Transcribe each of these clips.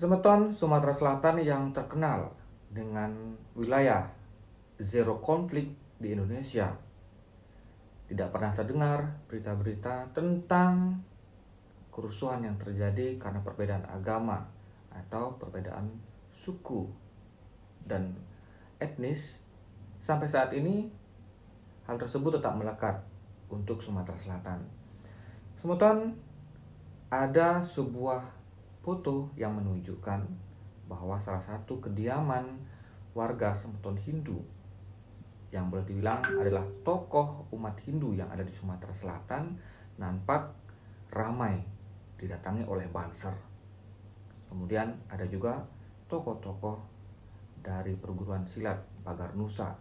Semeton Sumatera Selatan yang terkenal dengan wilayah zero konflik di Indonesia. Tidak pernah terdengar berita-berita tentang kerusuhan yang terjadi karena perbedaan agama atau perbedaan suku dan etnis. Sampai saat ini hal tersebut tetap melekat untuk Sumatera Selatan. Semeton ada sebuah foto yang menunjukkan bahwa salah satu kediaman warga Semeton Hindu yang boleh dibilang adalah tokoh umat Hindu yang ada di Sumatera Selatan nampak ramai didatangi oleh banser. Kemudian ada juga tokoh-tokoh dari perguruan silat Pagar Nusa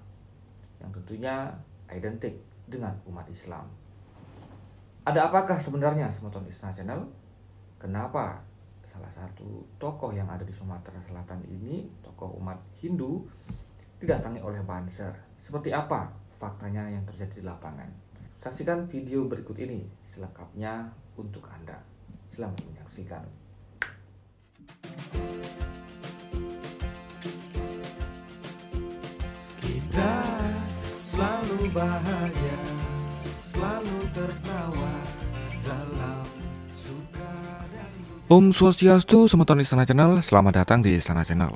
yang tentunya identik dengan umat Islam. Ada apakah sebenarnya Semeton Istana Channel? Kenapa salah satu tokoh yang ada di Sumatera Selatan ini, tokoh umat Hindu, didatangi oleh banser? Seperti apa faktanya yang terjadi di lapangan? Saksikan video berikut ini selengkapnya untuk Anda. Selamat menyaksikan. Kita selalu bahagia, selalu tertawa dalam suka dan duka. Om Swastiastu, Semeton Istana Channel, selamat datang di Istana Channel.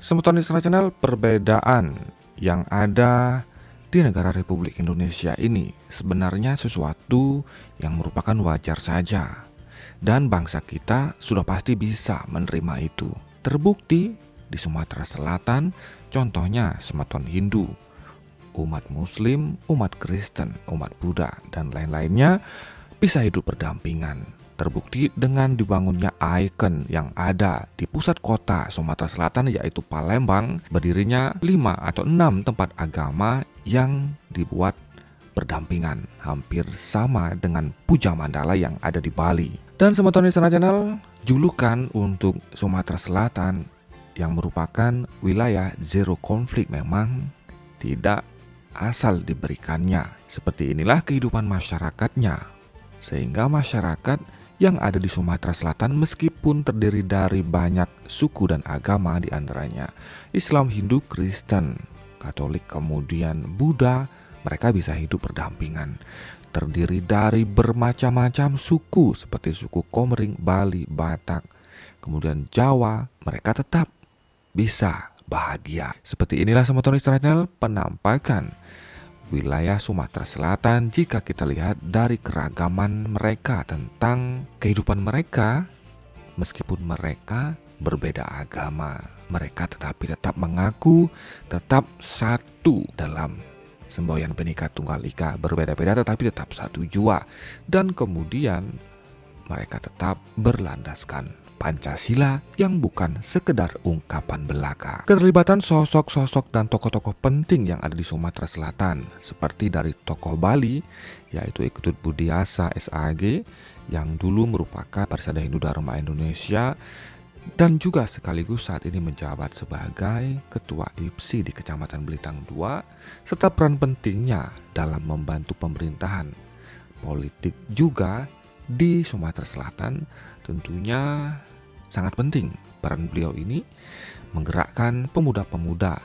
Semeton Istana Channel, perbedaan yang ada di negara Republik Indonesia ini sebenarnya sesuatu yang merupakan wajar saja, dan bangsa kita sudah pasti bisa menerima itu. Terbukti di Sumatera Selatan, contohnya Semeton Hindu, umat Muslim, umat Kristen, umat Buddha, dan lain-lainnya bisa hidup berdampingan. Terbukti dengan dibangunnya ikon yang ada di pusat kota Sumatera Selatan, yaitu Palembang. Berdirinya 5 atau 6 tempat agama yang dibuat berdampingan, hampir sama dengan Puja Mandala yang ada di Bali. Dan Semeton Istana Channel, julukan untuk Sumatera Selatan yang merupakan wilayah zero konflik memang tidak asal diberikannya. Seperti inilah kehidupan masyarakatnya, sehingga masyarakat yang ada di Sumatera Selatan meskipun terdiri dari banyak suku dan agama, di antaranya Islam, Hindu, Kristen, Katolik, kemudian Buddha, mereka bisa hidup berdampingan. Terdiri dari bermacam-macam suku seperti suku Komering, Bali, Batak, kemudian Jawa, mereka tetap bisa bahagia. Seperti inilah Semeton Istana Channel penampakan wilayah Sumatera Selatan jika kita lihat dari keragaman mereka tentang kehidupan mereka. Meskipun mereka berbeda agama, mereka tetap mengaku tetap satu dalam semboyan Bhinneka Tunggal Ika, berbeda-beda tetapi tetap satu jua, dan kemudian mereka tetap berlandaskan Pancasila yang bukan sekedar ungkapan belaka. Keterlibatan sosok-sosok dan tokoh-tokoh penting yang ada di Sumatera Selatan, seperti dari tokoh Bali yaitu Iketut Budiasa SAG yang dulu merupakan Parsada Hindu Dharma Indonesia dan juga sekaligus saat ini menjabat sebagai Ketua IPSI di Kecamatan Belitang II, serta peran pentingnya dalam membantu pemerintahan politik juga di Sumatera Selatan. Tentunya sangat penting peran beliau ini menggerakkan pemuda-pemuda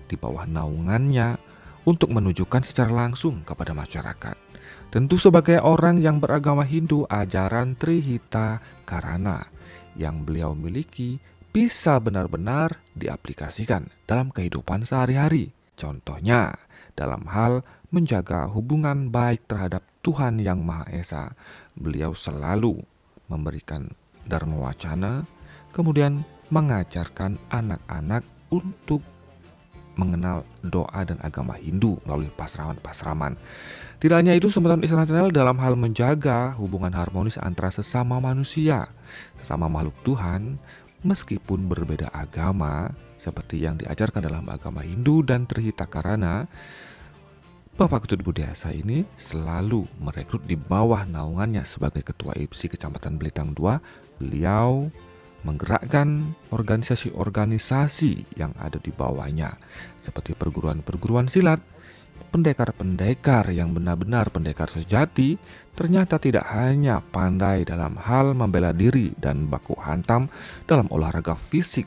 di bawah naungannya untuk menunjukkan secara langsung kepada masyarakat. Tentu sebagai orang yang beragama Hindu, ajaran Trihita Karana yang beliau miliki bisa benar-benar diaplikasikan dalam kehidupan sehari-hari. Contohnya dalam hal menjaga hubungan baik terhadap Tuhan Yang Maha Esa. Beliau selalu memberikan dharma wacana, kemudian mengajarkan anak-anak untuk mengenal doa dan agama Hindu melalui pasraman-pasraman. Tidak hanya itu, Semeton Istana Channel dalam hal menjaga hubungan harmonis antara sesama manusia, sesama makhluk Tuhan, meskipun berbeda agama, seperti yang diajarkan dalam agama Hindu dan Trihita Karana. Bapak Ketut Budiasa ini selalu merekrut di bawah naungannya sebagai Ketua IPSI Kecamatan Belitang II. Beliau menggerakkan organisasi-organisasi yang ada di bawahnya, seperti perguruan-perguruan silat pendekar-pendekar yang benar-benar pendekar sejati ternyata tidak hanya pandai dalam hal membela diri dan baku hantam dalam olahraga fisik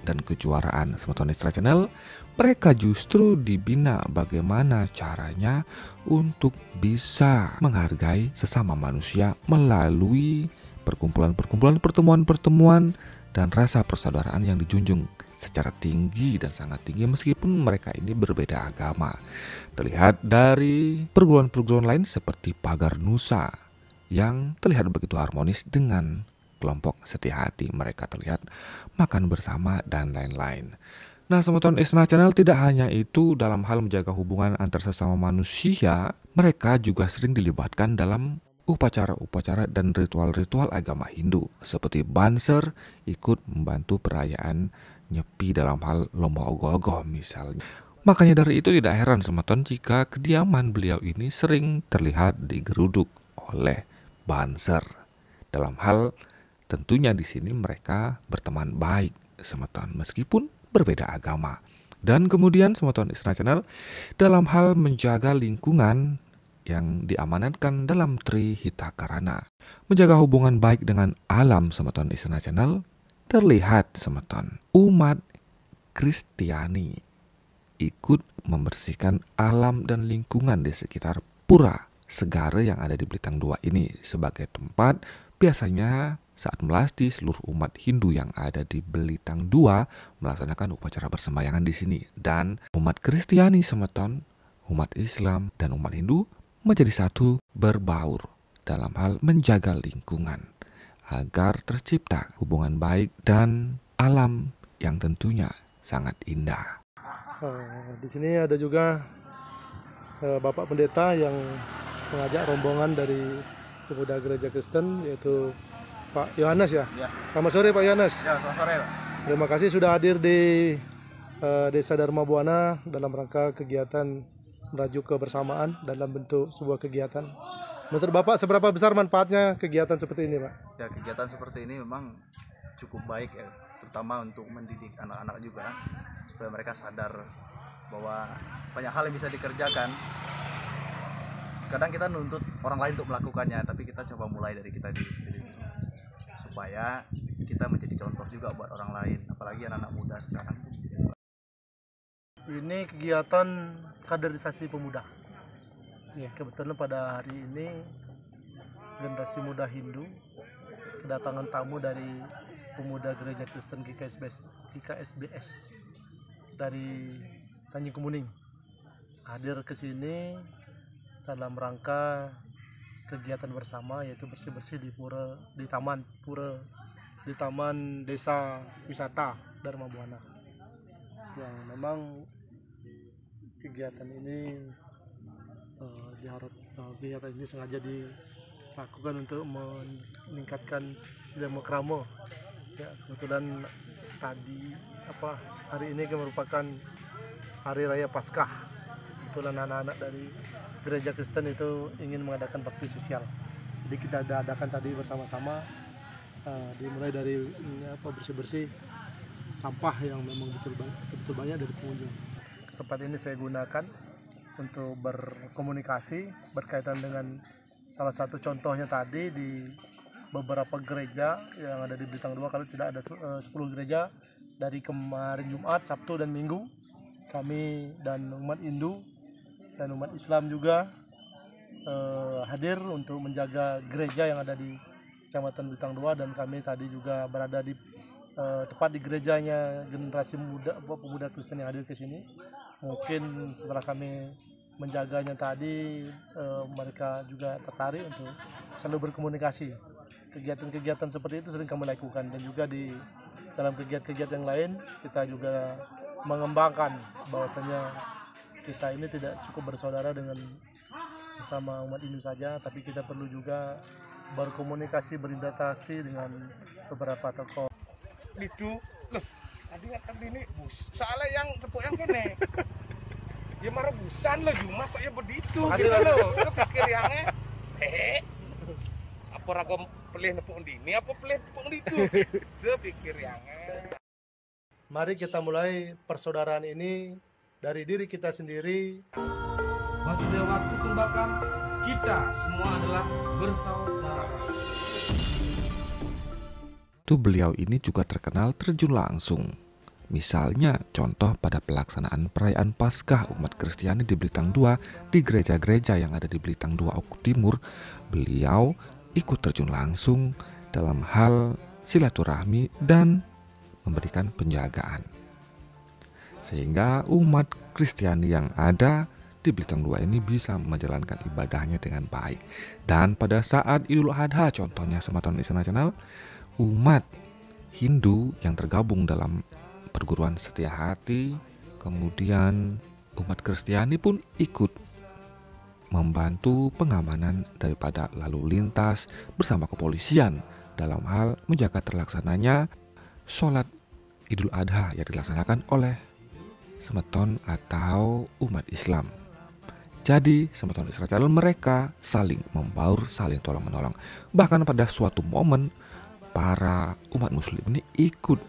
dan kejuaraan Semeton Isra Channel. Mereka justru dibina bagaimana caranya untuk bisa menghargai sesama manusia melalui perkumpulan-perkumpulan, pertemuan-pertemuan, dan rasa persaudaraan yang dijunjung secara tinggi dan sangat tinggi meskipun mereka ini berbeda agama. Terlihat dari perguruan-perguruan lain seperti Pagar Nusa yang terlihat begitu harmonis dengan kelompok Setia Hati. Mereka terlihat makan bersama dan lain-lain. Nah, Semeton Isra Channel tidak hanya itu dalam hal menjaga hubungan antar sesama manusia, mereka juga sering dilibatkan dalam upacara-upacara dan ritual-ritual agama Hindu seperti Banser, ikut membantu perayaan Nyepi dalam hal lomba ogoh-ogoh misalnya. Makanya dari itu tidak heran Semeton jika kediaman beliau ini sering terlihat digeruduk oleh Banser. Dalam hal tentunya di sini mereka berteman baik Semeton meskipun berbeda agama. Dan kemudian Semeton Isra Channel dalam hal menjaga lingkungan yang diamanatkan dalam Tri Hita Karana. Menjaga hubungan baik dengan alam Semeton Isra Channel terlihat Semeton umat Kristiani ikut membersihkan alam dan lingkungan di sekitar Pura Segara yang ada di Belitung 2 ini sebagai tempat biasanya saat melasti seluruh umat Hindu yang ada di Belitung 2 melaksanakan upacara bersembayangan di sini, dan umat Kristiani Semeton, umat Islam dan umat Hindu menjadi satu berbaur dalam hal menjaga lingkungan agar tercipta hubungan baik dan alam yang tentunya sangat indah. Di sini ada juga Bapak Pendeta yang mengajak rombongan dari pemuda gereja Kristen, yaitu Pak Yohanes ya. Selamat sore Pak Yohanes. Ya, selamat sore Pak. Terima kasih sudah hadir di Desa Dharma Buana dalam rangka kegiatan merajuk kebersamaan dalam bentuk sebuah kegiatan. Menurut Bapak, seberapa besar manfaatnya kegiatan seperti ini, Pak? Ya, kegiatan seperti ini memang cukup baik ya, terutama untuk mendidik anak-anak juga supaya mereka sadar bahwa banyak hal yang bisa dikerjakan. Kadang kita nuntut orang lain untuk melakukannya, tapi kita coba mulai dari kita diri sendiri supaya kita menjadi contoh juga buat orang lain, apalagi anak-anak muda sekarang. Ini kegiatan kaderisasi pemuda. Ya, kebetulan pada hari ini generasi muda Hindu kedatangan tamu dari pemuda gereja Kristen GKSBS dari Tanjung Kemuning hadir ke sini dalam rangka kegiatan bersama, yaitu bersih-bersih di pura, di taman pura, di taman desa wisata Dharma Buana. Yang memang kegiatan ini kegiatan ini sengaja dilakukan untuk meningkatkan silamu krama. Ya, kebetulan hari ini merupakan hari raya Paskah. Kebetulan anak-anak dari gereja Kristen itu ingin mengadakan bakti sosial. Jadi kita adakan tadi bersama-sama, dimulai dari bersih-bersih sampah yang memang betul banyak dari pengunjung. Kesempatan ini saya gunakan untuk berkomunikasi berkaitan dengan salah satu contohnya tadi di beberapa gereja yang ada di Bintang 2. Kalau tidak ada 10 gereja dari kemarin Jumat, Sabtu dan Minggu, kami dan umat Hindu dan umat Islam juga hadir untuk menjaga gereja yang ada di Kecamatan Bintang 2, dan kami tadi juga berada di tepat di gerejanya generasi muda, pemuda Kristen yang hadir ke sini. Mungkin setelah kami menjaganya tadi, mereka juga tertarik untuk selalu berkomunikasi. Kegiatan-kegiatan seperti itu sering kami lakukan, dan juga di dalam kegiatan-kegiatan yang lain kita juga mengembangkan bahwasanya kita ini tidak cukup bersaudara dengan sesama umat Hindu saja, tapi kita perlu juga berkomunikasi, berinteraksi dengan beberapa tokoh. Itu loh, tadi ini bus. Soalnya yang tepuk yang kene. Ya marah busan lo cuma kok ya begitu gitu lo. Lo pikir yangnya apa ragam pelih nepuk ini apa pelih nepuk itu. Lo pikir yangnya. Mari kita mulai persaudaraan ini dari diri kita sendiri. Vasudewa Kutumbakam, kita semua adalah bersaudara. Itu beliau ini juga terkenal terjun langsung. Misalnya contoh pada pelaksanaan perayaan Paskah umat Kristiani di Belitung 2 di gereja-gereja yang ada di Belitung 2 Oku Timur, beliau ikut terjun langsung dalam hal silaturahmi dan memberikan penjagaan. Sehingga umat Kristiani yang ada di Belitung 2 ini bisa menjalankan ibadahnya dengan baik. Dan pada saat Idul Adha contohnya Sematon Internasional, umat Hindu yang tergabung dalam perguruan Setia Hati, kemudian umat Kristiani pun ikut membantu pengamanan daripada lalu lintas bersama kepolisian dalam hal menjaga terlaksananya sholat Idul Adha yang dilaksanakan oleh Semeton atau umat Islam. Jadi Semeton Israel mereka saling membaur, saling tolong menolong. Bahkan pada suatu momen para umat muslim ini ikut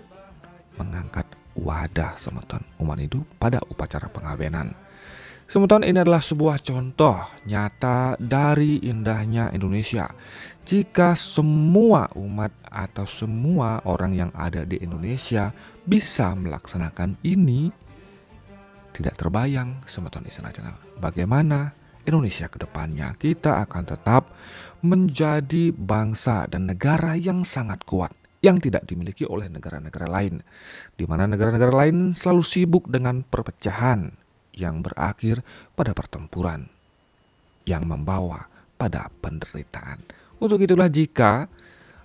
mengangkat wadah Semeton umat itu pada upacara pengabenan. Semeton ini adalah sebuah contoh nyata dari indahnya Indonesia. Jika semua umat atau semua orang yang ada di Indonesia bisa melaksanakan ini, tidak terbayang Semeton Internasional bagaimana Indonesia ke depannya. Kita akan tetap menjadi bangsa dan negara yang sangat kuat, yang tidak dimiliki oleh negara-negara lain, di mana negara-negara lain selalu sibuk dengan perpecahan yang berakhir pada pertempuran yang membawa pada penderitaan. Untuk itulah jika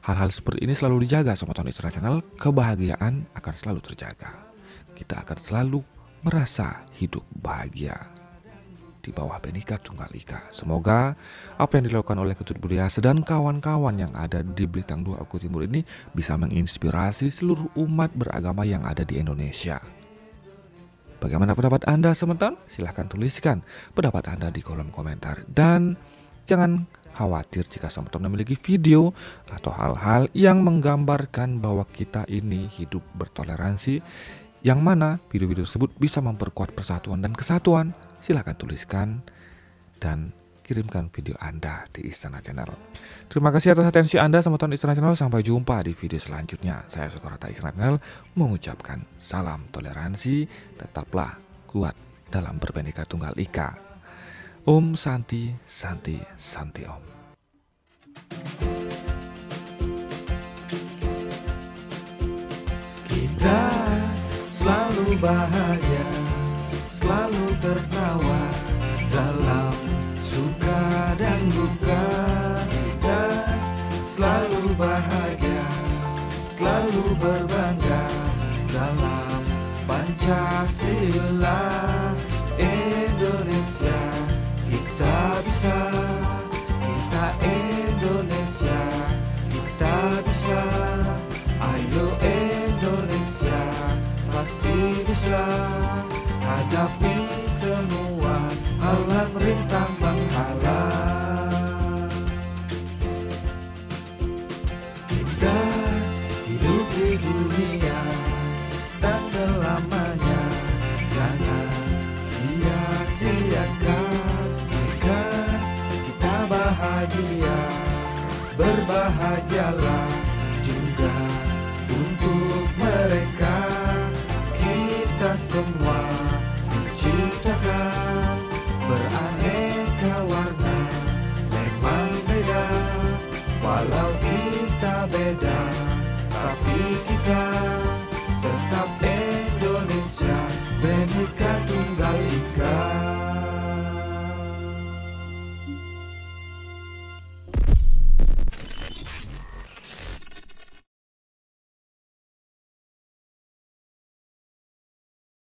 hal-hal seperti ini selalu dijaga Semeton Internasional, kebahagiaan akan selalu terjaga. Kita akan selalu merasa hidup bahagia di bawah Bhinneka Tunggal Ika. Semoga apa yang dilakukan oleh Ketut Budi Harjo dan kawan-kawan yang ada di Belitung 2 Oku Timur ini bisa menginspirasi seluruh umat beragama yang ada di Indonesia. Bagaimana pendapat Anda Semeton? Silahkan tuliskan pendapat Anda di kolom komentar. Dan jangan khawatir jika Semeton memiliki video atau hal-hal yang menggambarkan bahwa kita ini hidup bertoleransi, yang mana video-video tersebut bisa memperkuat persatuan dan kesatuan. Silahkan tuliskan dan kirimkan video Anda di Istana Channel. Terima kasih atas atensi Anda Semeton Istana Channel. Sampai jumpa di video selanjutnya. Saya Sukarata Istana Channel mengucapkan salam toleransi. Tetaplah kuat dalam berbhinneka tunggal ika. Om Santi Santi Santi Om. Kita selalu bahagia, selalu tertawa dalam suka dan duka. Kita selalu bahagia, selalu berbangga dalam Pancasila. Indonesia kita bisa, kita Indonesia kita bisa. Ayo Indonesia pasti bisa hadapi semua halang rintang menghalang. Kita hidup di dunia tak selamanya, jangan sia-siakan. Jika kita bahagia, berbahagialah juga untuk mereka. Kita semua diciptakan beraneka warna, memang beda. Walau kita beda, tapi kita